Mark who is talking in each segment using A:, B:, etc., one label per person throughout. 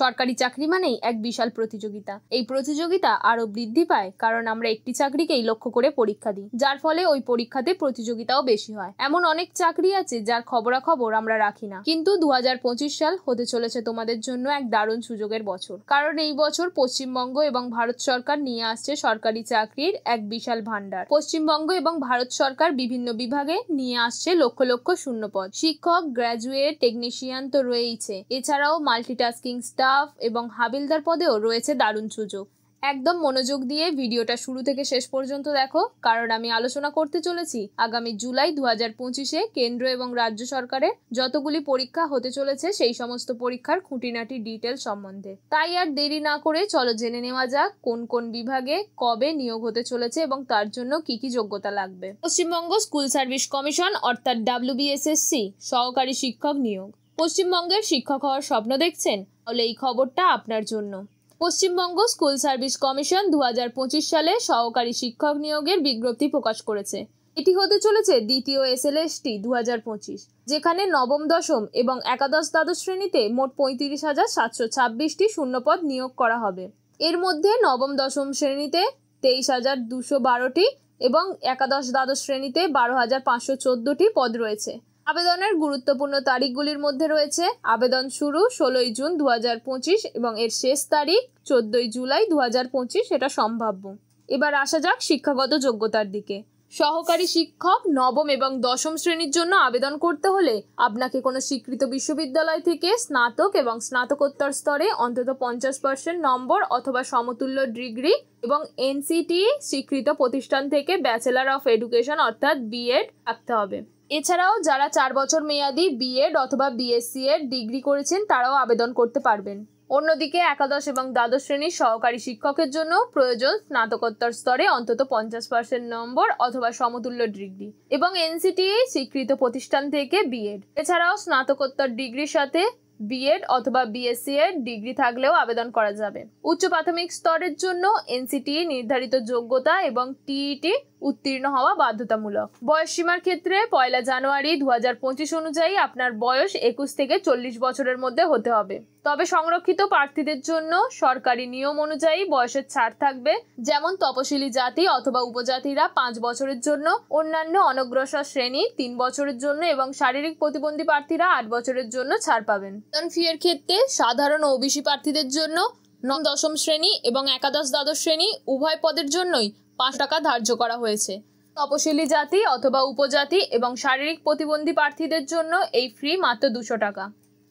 A: সরকারি চাকরি মানেই এক বিশাল প্রতিযোগিতা। এই প্রতিযোগিতা আরো বৃদ্ধি পায় কারণ আমরা একটি চাকরিকেই লক্ষ্য করে পরীক্ষা দিই, যার ফলে ওই পরীক্ষাতে প্রতিযোগিতাও বেশি হয়। এমন অনেক চাকরি আছে যার খবরাখবর আমরা রাখি না, কিন্তু 2025 সাল হতে চলেছে তোমাদের জন্য এক দারুণ সুযোগের বছর। কারণ এই বছর পশ্চিমবঙ্গ এবং ভারত সরকার নিয়ে আসছে সরকারি চাকরির এক বিশাল ভান্ডার। পশ্চিমবঙ্গ এবং ভারত সরকার বিভিন্ন বিভাগে নিয়ে আসছে লক্ষ লক্ষ শূন্যপদ। শিক্ষক, গ্র্যাজুয়েট, টেকনিশিয়ান তো রয়েইছে, এছাড়াও মাল্টিটাস্কিং স্টাফ এবং হাবিলদার পদেও রয়েছে দারুণ সুযোগ। একদম মনোযোগ দিয়ে ভিডিওটা শুরু থেকে শেষ পর্যন্ত দেখো, কারণ আমি আলোচনা করতে চলেছি আগামী জুলাই 2025-এ কেন্দ্র এবং রাজ্য সরকারের যতগুলি পরীক্ষা হতে চলেছে সেই সমস্ত পরীক্ষার খুঁটিনাটি ডিটেল সম্বন্ধে। তাই আর দেরি না করে চলো জেনে নেওয়া যাক কোন কোন বিভাগে কবে নিয়োগ হতে চলেছে এবং তার জন্য কি কি যোগ্যতা লাগবে। পশ্চিমবঙ্গ স্কুল সার্ভিস কমিশন অর্থাৎ WBSSC সহকারী শিক্ষক নিয়োগ। পশ্চিমবঙ্গের শিক্ষক হওয়ার স্বপ্ন দেখছেন? তাহলে এই খবরটা আপনার জন্য। পশ্চিমবঙ্গ স্কুল সার্ভিস কমিশন 2025 সালে সহকারী শিক্ষক নিয়োগের বিজ্ঞপ্তি প্রকাশ করেছে। এটি হতে চলেছে দ্বিতীয় SLST 2025, যেখানে নবম, দশম এবং একাদশ, দ্বাদশ শ্রেণীতে মোট 35,726টি শূন্যপদ নিয়োগ করা হবে। এর মধ্যে নবম, দশম শ্রেণীতে 23,212টি এবং একাদশ, দ্বাদশ শ্রেণীতে 12,514টি পদ রয়েছে। আবেদনের গুরুত্বপূর্ণ তারিখগুলির মধ্যে রয়েছে আবেদন শুরু 16ই জুন 2025 এবং এর শেষ তারিখ 14ই জুলাই 2025, এটা সম্ভাব্য। এবার আসা যাক শিক্ষাগত যোগ্যতার দিকে। সহকারী শিক্ষক নবম এবং দশম শ্রেণীর জন্য আবেদন করতে হলে আপনাকে কোনো স্বীকৃত বিশ্ববিদ্যালয় থেকে স্নাতক এবং স্নাতকোত্তর স্তরে অন্তত 50% নম্বর অথবা সমতুল্য ডিগ্রি এবং NCTE স্বীকৃত প্রতিষ্ঠান থেকে ব্যাচেলর অফ এডুকেশন অর্থাৎ BEd থাকতে হবে। এছাড়াও যারা 4 বছর মেয়াদি BEd অথবা BSc এর ডিগ্রি করেছেন তারাও আবেদন করতে পারবেন। অন্যদিকে একাদশ এবং দ্বাদশ শ্রেণীর সহকারী শিক্ষকের জন্য প্রয়োজন স্নাতকোত্তর স্তরে অন্তত 50% নম্বর অথবা সমতুল্য ডিগ্রি এবং NCTE স্বীকৃত প্রতিষ্ঠান থেকে BEd। এছাড়াও স্নাতকোত্তর ডিগ্রির সাথে BEd অথবা BSc এর ডিগ্রি থাকলেও আবেদন করা যাবে। উচ্চ প্রাথমিক স্তরের জন্য NCTE নির্ধারিত যোগ্যতা এবং TET উত্তীর্ণ হওয়া বাধ্যতামূলক। বয়স সীমার ক্ষেত্রে 1 জানুয়ারি 2025 অনুযায়ী আপনার বয়স 21 থেকে 40 বছরের মধ্যে হতে হবে। তবে সংরক্ষিত প্রার্থীদের জন্য সরকারি নিয়ম অনুযায়ী বয়সের ছাড় থাকবে, যেমন তপশিলি জাতি অথবা উপজাতিরা 5 বছরের জন্য, অন্যান্য অনগ্রসর শ্রেণী 3 বছরের জন্য এবং শারীরিক প্রতিবন্ধী প্রার্থীরা 8 বছরের জন্য ছাড় পাবেন। আবেদন ফি এর ক্ষেত্রে সাধারণ OBC প্রার্থীদের জন্য নবম, দশম শ্রেণী এবং একাদশ, দ্বাদশ শ্রেণী উভয় পদের জন্যই 5 টাকা ধার্য করা হয়েছে। তপশিলি জাতি অথবা উপজাতি এবং শারীরিক প্রতিবন্ধী প্রার্থীদের জন্য এই ফি মাত্র 200 টাকা।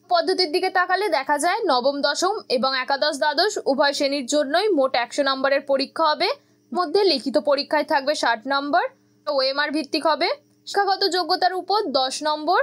A: পদ্ধতির দিকে তাকালে দেখা যায় নবম, দশম এবং একাদশ, দ্বাদশ উভয় শ্রেণীর জন্যই মোট 100 নম্বরের পরীক্ষা হবে। মধ্যে লিখিত পরীক্ষায় থাকবে 60 নম্বর, OMR ভিত্তিক হবে। শিক্ষাগত যোগ্যতার উপর 10 নম্বর,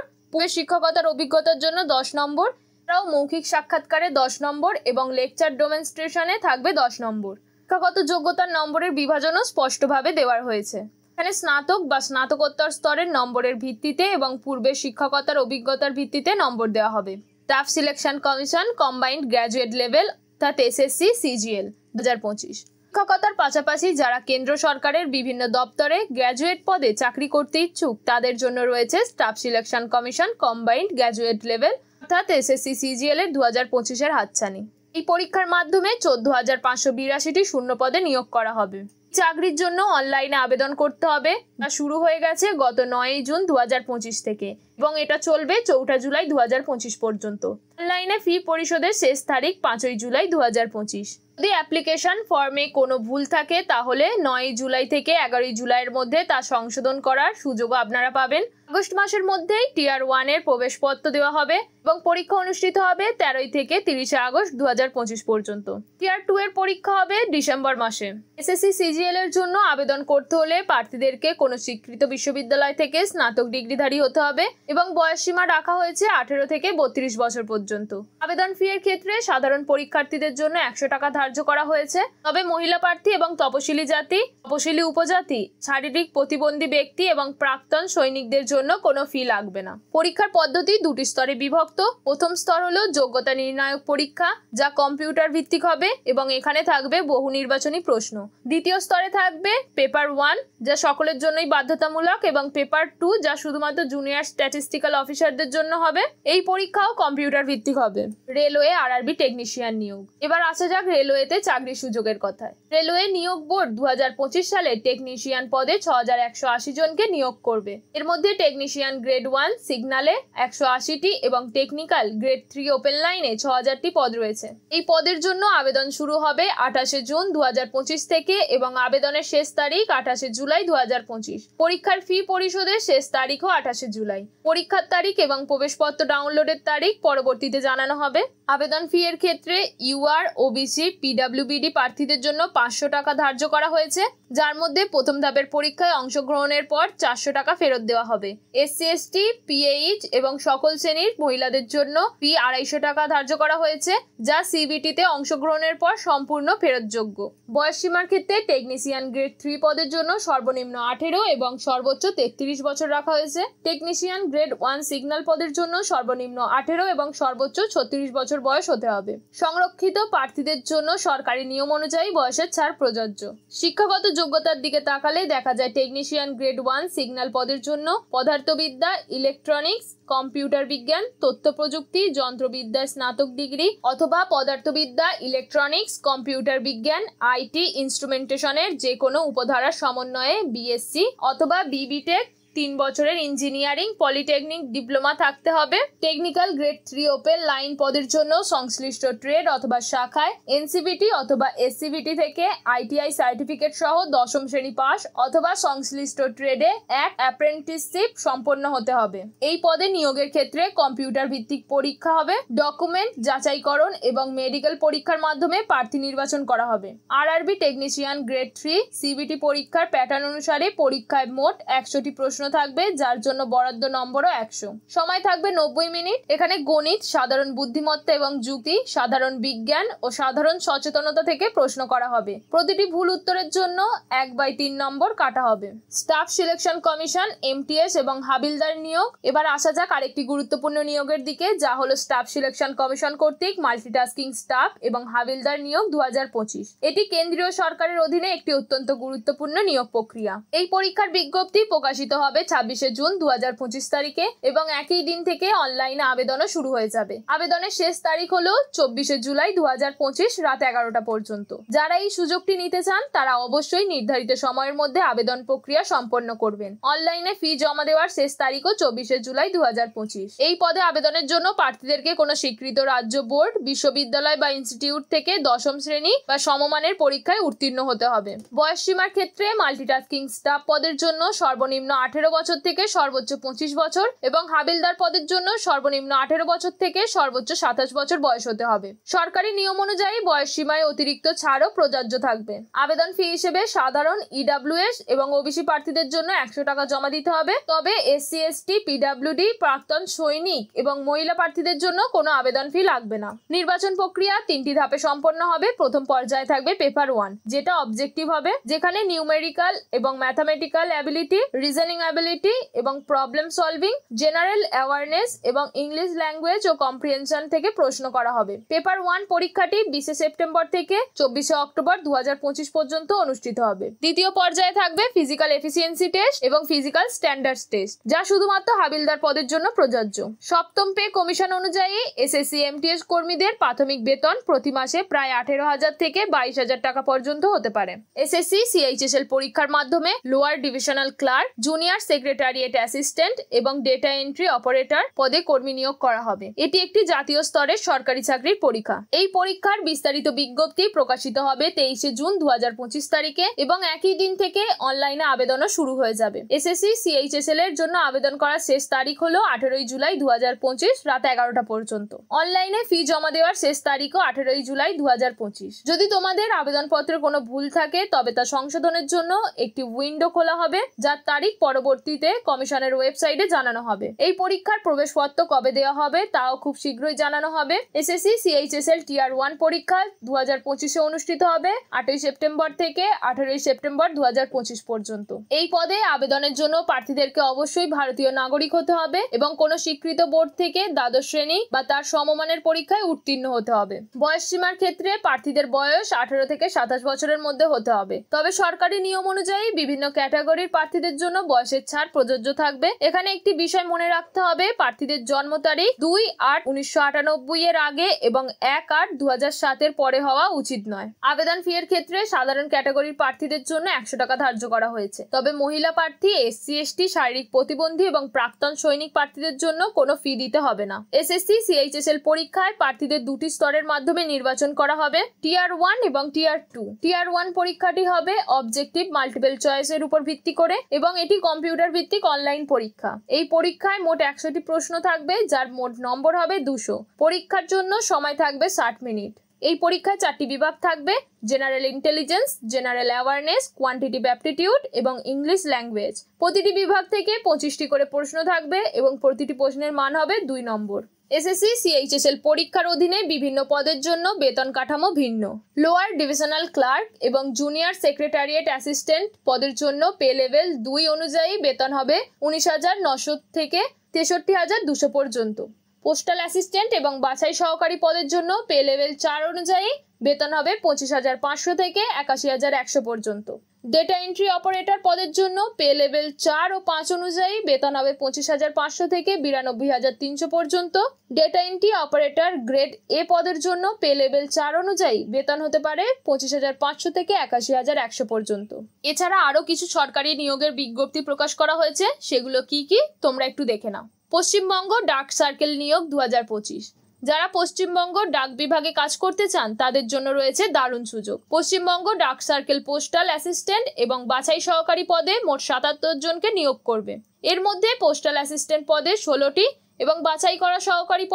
A: শিক্ষকতার অভিজ্ঞতার জন্য 10 নম্বর, এছাড়াও মৌখিক সাক্ষাৎকারে 10 নম্বর এবং লেকচার ডেমনস্ট্রেশনে থাকবে 10 নম্বর। শিক্ষাগত যোগ্যতার নম্বরের বিভাজনও স্পষ্টভাবে দেওয়া হয়েছে। এখানে স্নাতক বা স্নাতকোত্তর স্তরের নম্বরের ভিত্তিতে এবং পূর্বের শিক্ষকতার অভিজ্ঞতার ভিত্তিতে নম্বর দেওয়া হবে। Staff selection commission combined graduate level অর্থাৎ SSC CGL 2025। শিক্ষকতার পাশাপাশি যারা কেন্দ্র সরকারের বিভিন্ন দপ্তরে গ্র্যাজুয়েট পদে চাকরি করতে ইচ্ছুক তাদের জন্য রয়েছে staff selection commission combined graduate level অর্থাৎ SSC CGL এর 2025-এর হাতছানি। এই পরীক্ষার মাধ্যমে 14,582টি শূন্য পদে নিয়োগ করা হবে। চাকরির জন্য অনলাইনে আবেদন করতে হবে, তা শুরু হয়ে গেছে গত 9ই জুন 2025 থেকে এবং এটা চলবে 4 জুলাই 2025 পর্যন্ত। অনলাইনে ফি পরিশোধের শেষ তারিখ 5 জুলাই 2025। যদি অ্যাপ্লিকেশন ফর্মে কোনো ভুল থাকে তাহলে 9 জুলাই থেকে 11 জুলাইয়ের মধ্যে তা সংশোধন করার সুযোগও আপনারা পাবেন। আগস্ট মাসের মধ্যেই Tier 1 এর প্রবেশপত্র দেওয়া হবে এবং পরীক্ষা অনুষ্ঠিত হবে 13 থেকে 30 আগস্ট 2025 পর্যন্ত। Tier 2 এর পরীক্ষা হবে ডিসেম্বর মাসে। SSC CGL এর জন্য আবেদন করতে হলে প্রার্থীদেরকে কোনো স্বীকৃত বিশ্ববিদ্যালয় থেকে স্নাতক ডিগ্রিধারী হতে হবে এবং বয়স সীমা রাখা হয়েছে 18 থেকে 32 বছর পর্যন্ত। আবেদন ফি এর ক্ষেত্রে সাধারণ পরীক্ষার্থীদের জন্য 100 টাকা ধার্য করা হয়েছে, তবে মহিলা প্রার্থী এবং তপশিলি জাতি, তপশিলি উপজাতি, শারীরিক প্রতিবন্ধী ব্যক্তি এবং প্রাক্তন সৈনিকদের জন্য কোনো ফি লাগবে না। পরীক্ষার পদ্ধতি 2টি স্তরে বিভক্ত। প্রথম স্তর হলো যোগ্যতা নির্ণায়ক পরীক্ষা, যা কম্পিউটার ভিত্তিক হবে এবং এখানে থাকবে বহু নির্বাচনী প্রশ্ন। দ্বিতীয় স্তরে থাকবে পেপার 1, যা সকলের জন্যই বাধ্যতামূলক, এবং পেপার 2, যা শুধুমাত্র জুনিয়র স্ট্যাটিস্টিক্স স্ট্যাটিস্টিক্যাল অফিসারদের জন্য হবে। এই পরীক্ষাও কম্পিউটার ভিত্তিক হবে। রেলওয়ে আরআরবি টেকনিশিয়ান নিয়োগ। এবার আসা যাক রেলওয়েতে চাকরির সুযোগের কথায়। রেলওয়ে নিয়োগ বোর্ড 2025 সালে টেকনিশিয়ান পদে 6180 জনকে নিয়োগ করবে। এর মধ্যে টেকনিশিয়ান গ্রেড 1 সিগন্যালে 180টি এবং টেকনিক্যাল গ্রেড 3 ওপেন লাইনে 6000টি পদ রয়েছে। এই পদের জন্য আবেদন শুরু হবে 28 জুন 2025 থেকে এবং আবেদনের শেষ তারিখ 28 জুলাই 2025। পরীক্ষার ফি পরিশোধের শেষ তারিখও 28 জুলাই। পরীক্ষার তারিখ এবং প্রবেশপত্র ডাউনলোডের তারিখ পরবর্তীতে জানানো হবে। আবেদন ফি এর ক্ষেত্রে ইউআর, ওবিসি, পিডব্লিউবিডি প্রার্থীদের জন্য 500 টাকা ধার্য করা হয়েছে, যার মধ্যে প্রথম ধাপের পরীক্ষায় অংশগ্রহণের পর 400 টাকা ফেরত দেওয়া হবে। এসসি, এসটি, পিএইচ এবং সকল শ্রেণীর মহিলাদের জন্য ফি 250 টাকা ধার্য করা হয়েছে, যা সিবিটিতে অংশগ্রহণের পর সম্পূর্ণ ফেরতযোগ্য। বয়সসীমার ক্ষেত্রে টেকনিশিয়ান গ্রেড 3 পদের জন্য সর্বনিম্ন 18 এবং সর্বোচ্চ 33 বছর রাখা হয়েছে। টেকনিশিয়ান গ্রেড 1 সিগন্যাল পদের জন্য সর্বনিম্ন 18 এবং সর্বোচ্চ 36 বছর বয়স হতে হবে। সংরক্ষিত প্রার্থীদের জন্য সরকারি নিয়ম অনুযায়ী বয়সের ছাড় প্রযোজ্য। শিক্ষাগত যোগ্যতার দিকে তাকালে দেখা যায় টেকনিশিয়ান গ্রেড 1 সিগন্যাল পদের জন্য পদার্থবিদ্যা, ইলেকট্রনিক্স, কম্পিউটার বিজ্ঞান, তথ্য প্রযুক্তি, যন্ত্রবিদ্যায় স্নাতক ডিগ্রি অথবা পদার্থবিদ্যা, ইলেকট্রনিক্স, কম্পিউটার বিজ্ঞান, আইটি, ইনস্ট্রুমেন্টেশনের যে কোনো উপধারার সমন্বয়ে বিএসসি অথবা বিবিটেক, 3 বছরের ইঞ্জিনিয়ারিং, পলিটেকনিক ডিপ্লোমা থাকতে হবে। টেকনিক্যাল গ্রেড 3 ওপেন লাইন পদের জন্য সংশ্লিষ্ট ট্রেড অথবা শাখায় এনসিবিটি অথবা এসসিবিটি থেকে আইটিআই সার্টিফিকেট সহ 10ম শ্রেণী পাস অথবা সংশ্লিষ্ট ট্রেডে এক অ্যাপ্রেন্টিসশিপ সম্পন্ন হতে হবে। এই পদে নিয়োগের ক্ষেত্রে কম্পিউটার ভিত্তিক পরীক্ষা হবে। ডকুমেন্ট যাচাইকরণ এবং মেডিকেল পরীক্ষার মাধ্যমে প্রার্থী নির্বাচন করা হবে। আরআরবি টেকনিশিয়ান গ্রেড 3 সিবিটি পরীক্ষার প্যাটার্ন অনুসারে পরীক্ষায় মোট 100টি প্রশ্ন থাকবে, যার জন্য বরাদ্দ নম্বরও 100। সময় থাকবে 90 মিনিট। এখানে গণিত, সাধারণ বুদ্ধিমত্তা এবং যুক্তি, সাধারণ বিজ্ঞান ও সাধারণ সচেতনতা থেকে প্রশ্ন করা হবে। প্রতিটি ভুল উত্তরের জন্য 1/3 নম্বর কাটা হবে। স্টাফ সিলেকশন কমিশন, এমটিএস এবং হাবিলদার নিয়োগ। এবার আসা যাক আরেকটি গুরুত্বপূর্ণ নিয়োগের দিকে, যা হলো স্টাফ সিলেকশন কমিশন কর্তৃক মাল্টিটাস্কিং স্টাফ এবং হাবিলদার নিয়োগ 2025। এটি কেন্দ্রীয় সরকারের অধীনে একটি অত্যন্ত গুরুত্বপূর্ণ নিয়োগ প্রক্রিয়া। এই পরীক্ষার বিজ্ঞপ্তি প্রকাশিত হবে 26 জুন 2025 তারিখে এবং একই দিন থেকে অনলাইনে আবেদনও শুরু হয়ে যাবে। আবেদনের শেষ তারিখ হলো 24 জুলাই 2025 রাত 11টা পর্যন্ত। যারা এই সুযোগটি নিতে চান তারা অবশ্যই নির্ধারিত সময়ের মধ্যে আবেদন প্রক্রিয়া সম্পন্ন করবেন। অনলাইনে ফি জমা দেওয়ার শেষ তারিখও 24 জুলাই 2025। এই পদে আবেদনের জন্য প্রার্থীদেরকে কোনো স্বীকৃত রাজ্য বোর্ড, বিশ্ববিদ্যালয় বা ইনস্টিটিউট থেকে 10ম শ্রেণী বা সমমানের পরীক্ষায় উত্তীর্ণ হতে হবে। বয়সসীমার ক্ষেত্রে মাল্টিটাস্কিং স্টাফ পদের জন্য সর্বনিম্ন 18 বছর থেকে সর্বোচ্চ 25 বছর এবং হাবিলদার পদের জন্য সর্বনিম্ন 18 বছর থেকে সর্বোচ্চ 27 বছর বয়স হতে হবে। সরকারি নিয়ম অনুযায়ী বয়স সীমায় অতিরিক্ত ছাড়ও প্রযোজ্য থাকবে। আবেদন ফি হিসেবে সাধারণ, ইডব্লিউএস এবং ওবিসি প্রার্থীদের জন্য 100 টাকা জমা দিতে হবে। তবে এসসি, এসটি, পিডব্লিউডি, প্রাক্তন সৈনিক এবং মহিলা প্রার্থীদের জন্য কোনো আবেদন ফি লাগবে না। নির্বাচন প্রক্রিয়া 3টি ধাপে সম্পন্ন হবে। প্রথম পর্যায়ে থাকবে পেপার 1, যেটা অবজেক্টিভ হবে, যেখানে নিউমেরিক্যাল এবং ম্যাথামেটিক্যাল অ্যাবিলিটি, রিজনিং অ্যাবিলিটি এবং প্রবলেম সলভিং, জেনারেল অ্যাওয়ারনেস এবং ইংলিশ ল্যাঙ্গুয়েজ ও কম্প্রিহেনশন থেকে প্রশ্ন করা হবে। পেপার 1 পরীক্ষাটি 20 সেপ্টেম্বর থেকে 24 অক্টোবর 2025 পর্যন্ত অনুষ্ঠিত হবে। দ্বিতীয় পর্যায়ে থাকবে ফিজিক্যাল এফিসিয়েন্সি টেস্ট এবং ফিজিক্যাল স্ট্যান্ডার্ডস টেস্ট, যা শুধুমাত্র হাবিলদার পদের জন্য প্রযোজ্য। সপ্তম পে কমিশন অনুযায়ী এসএসসি এমটিএস কর্মীদের প্রাথমিক বেতন প্রতি মাসে প্রায় 18,000 থেকে 22,000 টাকা পর্যন্ত হতে পারে। এসএসসি সিএইচএসএল পরীক্ষার মাধ্যমে lower divisional clerk, junior secretariat assistant এবং ডেটা এন্ট্রি অপারেটর পদে কর্মী নিয়োগ করা হবে। এটি একটি জাতীয় স্তরের সরকারি চাকরির পরীক্ষা। এই পরীক্ষার বিস্তারিত বিজ্ঞপ্তি প্রকাশিত হবে 23 জুন 2025 তারিখে এবং একই দিন থেকে অনলাইনে আবেদনও শুরু হয়ে যাবে। এসএসসি সিএইচএসএল এর জন্য আবেদন করার শেষ তারিখ হলো 18 জুলাই 2025 রাত 11টা পর্যন্ত। অনলাইনে ফি জমা দেওয়ার শেষ তারিখও 18 জুলাই 2025। যদি তোমাদের আবেদনপত্রে কোনো ভুল থাকে তবে তা সংশোধনের জন্য একটি উইন্ডো খোলা হবে, যার তারিখ পরবর্তীতে কমিশনের ওয়েবসাইটে জানানো হবে। এই পরীক্ষার প্রবেশপত্র কবে দেওয়া হবে তাও খুব শীঘ্রই জানানো হবে। এসএসসি সিএইচএসএল টিয়ার 1 পরীক্ষা 2025 অনুষ্ঠিত হবে 8 সেপ্টেম্বর থেকে 18 সেপ্টেম্বর 2025 পর্যন্ত। এই পদে আবেদনের জন্য প্রার্থীদেরকে অবশ্যই ভারতীয় নাগরিক হতে হবে এবং কোনো স্বীকৃত বোর্ড থেকে দ্বাদশ শ্রেণী বা তার সমমানের পরীক্ষায় উত্তীর্ণ হতে হবে। বয়স সীমার ক্ষেত্রে প্রার্থীদের বয়স 18 থেকে 27 বছরের মধ্যে হতে হবে। তবে সরকারি নিয়ম অনুযায়ী বিভিন্ন ক্যাটাগরির প্রার্থীদের জন্য বয়সের ছাড় প্রযোজ্য থাকবে। এখানে একটি বিষয় মনে রাখতে হবে, প্রার্থীদের জন্ম তারিখ 2/8/1998 এর আগে এবং 1/8/2007 এর পরে হওয়া উচিত নয়। আবেদন ফি এর ক্ষেত্রে সাধারণ ক্যাটাগরির প্রার্থীদের জন্য 100 টাকা ধার্য করা হয়েছে। তবে মহিলা প্রার্থী, SC ST, শারীরিক প্রতিবন্ধী এবং প্রাক্তন সৈনিক প্রার্থীদের জন্য কোনো ফি দিতে হবে না। SSC CHSL পরীক্ষায় প্রার্থীদের দুটি স্তরের মাধ্যমে নির্বাচন করা হবে, টিয়ার 1 এবং টিয়ার 2। টিয়ার 1 পরীক্ষাটি হবে অবজেক্টিভ মাল্টিপল চয়েসের উপর ভিত্তি করে এবং এটি কম্পিউটার ভিত্তিক অনলাইন পরীক্ষা। এই পরীক্ষায় মোট 100টি প্রশ্ন থাকবে, যার মোট নম্বর হবে 200। পরীক্ষার জন্য সময় থাকবে 60 মিনিট। এই পরীক্ষায় 4টি বিভাগ থাকবে, general intelligence, general awareness, quantitative aptitude এবং ইংলিশ ল্যাঙ্গুয়েজ। প্রতিটি বিভাগ থেকে 25টি করে প্রশ্ন থাকবে এবং প্রতিটি প্রশ্নের মান হবে 2 নম্বর। SSC CHSL পরীক্ষার অধীনে বিভিন্ন পদের জন্য বেতন কাঠামো ভিন্ন। লোয়ার ডিভিশনাল ক্লার্ক এবং জুনিয়র সেক্রেটারিয়েট অ্যাসিস্ট্যান্ট পদের জন্য পে লেভেল 2 অনুযায়ী বেতন হবে 19,900 থেকে 63,200 পর্যন্ত। পোস্টাল অ্যাসিস্ট্যান্ট এবং বাছাই সহকারী পদের জন্য পে লেভেল 4 অনুযায়ী বেতন হবে 25,500 থেকে 81,100 পর্যন্ত। ডেটা এন্ট্রি অপারেটর পদের জন্য পে লেভেল 4 ও 5 অনুযায়ী বেতন হবে 25,500 থেকে 92,300 পর্যন্ত। Data entry operator grade A পদের জন্য পে লেভেল 4 অনুযায়ী বেতন হতে পারে 25,500 থেকে 81,100 পর্যন্ত। এছাড়া আরও কিছু সরকারি নিয়োগের বিজ্ঞপ্তি প্রকাশ করা হয়েছে, সেগুলো কি কি তোমরা একটু দেখে নাও। পশ্চিমবঙ্গ ডাক সার্কেল নিয়োগ 2025। যারা পশ্চিমবঙ্গ ডাক বিভাগে কাজ করতে চান তাদের জন্য রয়েছে দারুণ সুযোগ। পশ্চিমবঙ্গ ডাক সার্কেল পোস্টাল অ্যাসিস্ট্যান্ট এবং বাছাই সহকারী পদে মোট 77 জনকে নিয়োগ করবে। এর মধ্যে পোস্টাল অ্যাসিস্ট্যান্ট পদে 16টি এবং বাছাই করা সহকারী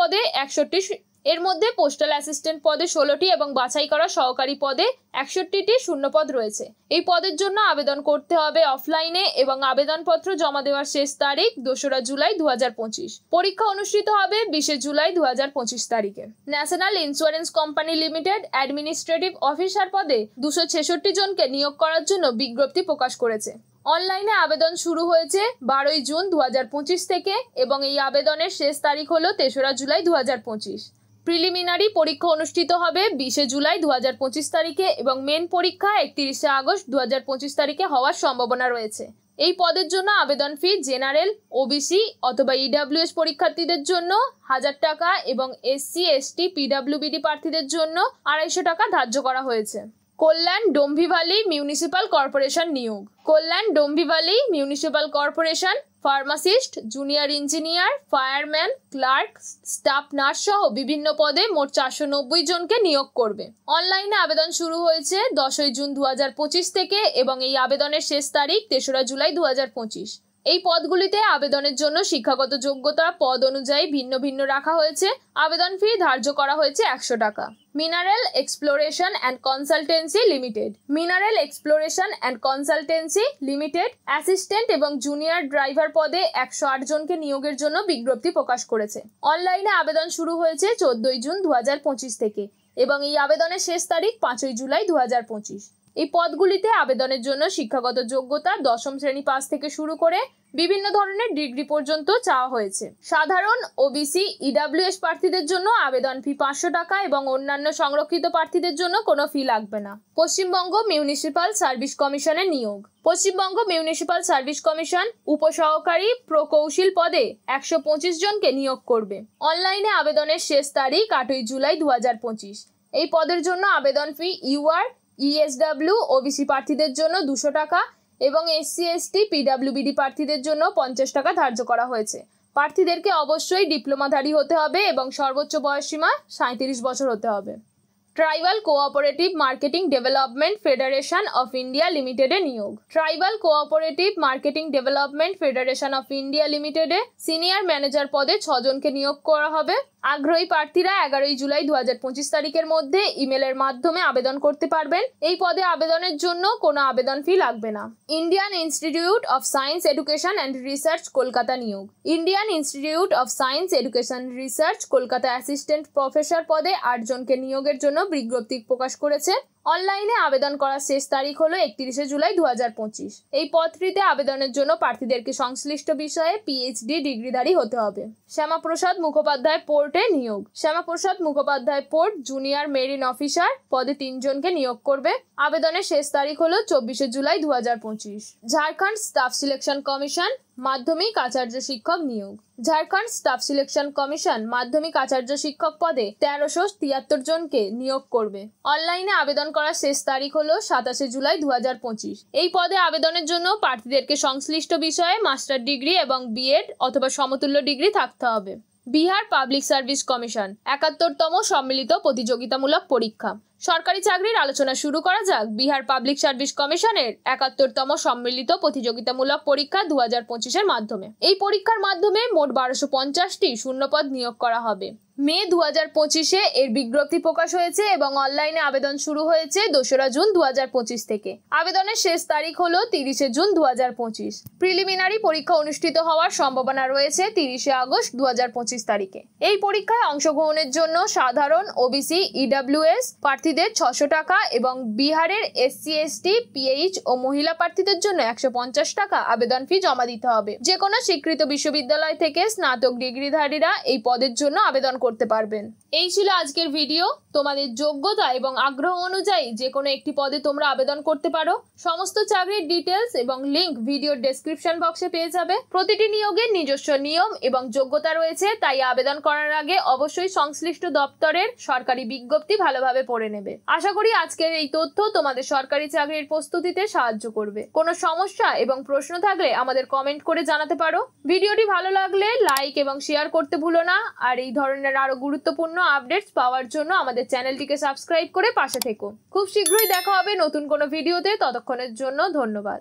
A: পদে 61টি শূন্যপদ রয়েছে। এই পদের জন্য আবেদন করতে হবে অফলাইনে এবং আবেদনপত্র জমা দেওয়ার শেষ তারিখ 2রা জুলাই 2025। পরীক্ষা অনুষ্ঠিত হবে 20 জুলাই 2025 তারিখে। National insurance company limited administrative officer পদে 266 জনকে নিয়োগ করার জন্য বিজ্ঞপ্তি প্রকাশ করেছে। অনলাইনে আবেদন শুরু হয়েছে 12 জুন 2025 থেকে এবং এই আবেদনের শেষ তারিখ হলো 3রা জুলাই 2025। প্রিলিমিনারি পরীক্ষা অনুষ্ঠিত হবে 20 জুলাই 2025 তারিখে এবং মেন পরীক্ষা 31 আগস্ট 2025 তারিখে হওয়ার সম্ভাবনা রয়েছে। এই পদের জন্য আবেদন ফি জেনারেল, OBC অথবা EWS পরীক্ষার্থীদের জন্য 1000 টাকা এবং SC ST PWBD প্রার্থীদের জন্য 250 টাকা ধার্য করা হয়েছে। কল্যাণ ডোম্বিভালি মিউনিসিপাল কর্পোরেশন নিয়োগ। Kalyan Dombivli municipal corporation pharmacist, junior engineer, fireman, clerk, staff nurse সহ বিভিন্ন পদে মোট 490 জনকে নিয়োগ করবে। অনলাইনে আবেদন শুরু হয়েছে 10 জুন 2025 থেকে এবং এই আবেদনের শেষ তারিখ 3রা জুলাই 2025। এই পদগুলিতে আবেদনের জন্য শিক্ষাগত যোগ্যতা পদ অনুযায়ী ভিন্ন ভিন্ন রাখা হয়েছে। আবেদন ফি ধার্য করা হয়েছে 100 টাকা। Mineral exploration and consultancy limited. Mineral exploration and consultancy limited assistant এবং জুনিয়র ড্রাইভার পদে 108 জনকে নিয়োগের জন্য বিজ্ঞপ্তি প্রকাশ করেছে। অনলাইনে আবেদন শুরু হয়েছে 14 জুন 2025 থেকে এবং এই আবেদনের শেষ তারিখ 5 জুলাই 2025। এই পদগুলিতে আবেদনের জন্য শিক্ষাগত যোগ্যতা 10ম শ্রেণী পাস থেকে শুরু করে বিভিন্ন ধরনের ডিগ্রি পর্যন্ত চাওয়া হয়েছে। সাধারণ, OBC, EWS প্রার্থীদের জন্য আবেদন ফি 500 টাকা এবং অন্যান্য সংরক্ষিত প্রার্থীদের জন্য কোনো ফি লাগবে না। পশ্চিমবঙ্গ মিউনিসিপাল সার্ভিস কমিশনের নিয়োগ। পশ্চিমবঙ্গ মিউনিসিপাল সার্ভিস কমিশন উপসহকারী প্রকৌশল পদে 125 জনকে নিয়োগ করবে। অনলাইনে আবেদনের শেষ তারিখ 8 জুলাই 2025। এই পদের জন্য আবেদন ফি UR, ESW, OBC প্রার্থীদের জন্য 200 টাকা এবং SC ST PWBD প্রার্থীদের জন্য 50 টাকা ধার্য করা হয়েছে। প্রার্থীদেরকে অবশ্যই ডিপ্লোমাধারী হতে হবে এবং সর্বোচ্চ বয়সসীমা 37 বছর হতে হবে। Tribal cooperative marketing development federation of India লিমিটেডে নিয়োগ। Tribal cooperative marketing development federation of India লিমিটেডে সিনিয়র ম্যানেজার পদে 6 জনকে নিয়োগ করা হবে। আগ্রহী প্রার্থীরা 11 জুলাই 2025 তারিখের মধ্যে ইমেলের মাধ্যমে আবেদন করতে পারবেন। এই পদে আবেদনের জন্য কোনো আবেদন ফি লাগবে না। Indian institute of science education and research Kolkata নিয়োগ। Indian institute of science education research Kolkata assistant professor পদে 8 জনকে নিয়োগের জন্য বিজ্ঞপ্তি প্রকাশ করেছে। অনলাইনে আবেদন করার শেষ তারিখ হলো 31শে জুলাই 2025। এই পদটিতে আবেদনের জন্য প্রার্থীদেরকে সংশ্লিষ্ট বিষয়ে পিএইচডি ডিগ্রিধারী হতে হবে। শ্যামাপ্রসাদ মুখোপাধ্যায় পোর্টে নিয়োগ। Shyamaprasad Mukhopadhyay port junior marine officer পদে 3 জনকে নিয়োগ করবে। আবেদনের শেষ তারিখ হলো 24শে জুলাই 2025। ঝাড়খণ্ড স্টাফ সিলেকশন কমিশন মাধ্যমিক আচার্য শিক্ষক নিয়োগ। ঝাড়খণ্ড স্টাফ সিলেকশন কমিশন মাধ্যমিক আচার্য শিক্ষক পদে 1373 জনকে নিয়োগ করবে। অনলাইনে আবেদন করার শেষ তারিখ হলো 27শে জুলাই 2025। এই পদে আবেদনের জন্য প্রার্থীদেরকে সংশ্লিষ্ট বিষয়ে মাস্টার ডিগ্রি এবং বিএড অথবা সমতুল্য ডিগ্রি থাকতে হবে। বিহার পাবলিক সার্ভিস কমিশন 71তম সম্মিলিত প্রতিযোগিতামূলক পরীক্ষা। সরকারি চাকরির আলোচনা শুরু করা যাক বিহার পাবলিক সার্ভিস কমিশনের 71তম সম্মিলিত প্রতিযোগিতামূলক পরীক্ষা 2025-এর মাধ্যমে। এই পরীক্ষার মাধ্যমে মোট 1250টি শূন্যপদ নিয়োগ করা হবে। মে 2025-এ এর বিজ্ঞপ্তি প্রকাশ হয়েছে এবং অনলাইনে আবেদন শুরু হয়েছে 2রা জুন 2025 থেকে। আবেদনের শেষ তারিখ হলো 30শে জুন 2025। প্রিলিমিনারি পরীক্ষা অনুষ্ঠিত হওয়ার সম্ভাবনা রয়েছে 30শে আগস্ট 2025 তারিখে। এই পরীক্ষায় অংশগ্রহণের জন্য সাধারণ ওবিসি ইডব্লিউএস প্রার্থীদের 600 টাকা এবং বিহারের এসসি এসটি পিএইচ ও মহিলা প্রার্থীদের জন্য 150 টাকা আবেদন ফি জমা দিতে হবে। যে কোনো স্বীকৃত বিশ্ববিদ্যালয় থেকে স্নাতক ডিগ্রিধারীরা এই পদের জন্য আবেদন করতে পারবেন। এই ছিল আজকের ভিডিও। তোমাদের যোগ্যতা এবং আগ্রহ অনুযায়ী যে কোনো একটি পদে তোমরা আবেদন করতে পারো। সমস্ত চাকরির ডিটেলস এবং লিংক ভিডিওর ডেসক্রিপশন বক্সে পেয়ে যাবে। প্রতিটি নিয়োগের নিজস্ব নিয়ম এবং যোগ্যতা রয়েছে, তাই আবেদন করার আগে অবশ্যই সংশ্লিষ্ট দপ্তরের সরকারি বিজ্ঞপ্তি ভালোভাবে পড়ে নেবে। আশা করি আজকের এই তথ্য তোমাদের সরকারি চাকরির প্রস্তুতিতে সাহায্য করবে। কোনো সমস্যা এবং প্রশ্ন থাকলে আমাদের কমেন্ট করে জানাতে পারো। ভিডিওটি ভালো লাগলে লাইক এবং শেয়ার করতে ভুলো না। আর এই ধরনের আরো গুরুত্বপূর্ণ আপডেটস পাওয়ার জন্য আমাদের চ্যানেলটিকে সাবস্ক্রাইব করে পাশে থেকো। খুব শীঘ্রই দেখা হবে নতুন কোনো ভিডিওতে। ততক্ষণের জন্য ধন্যবাদ।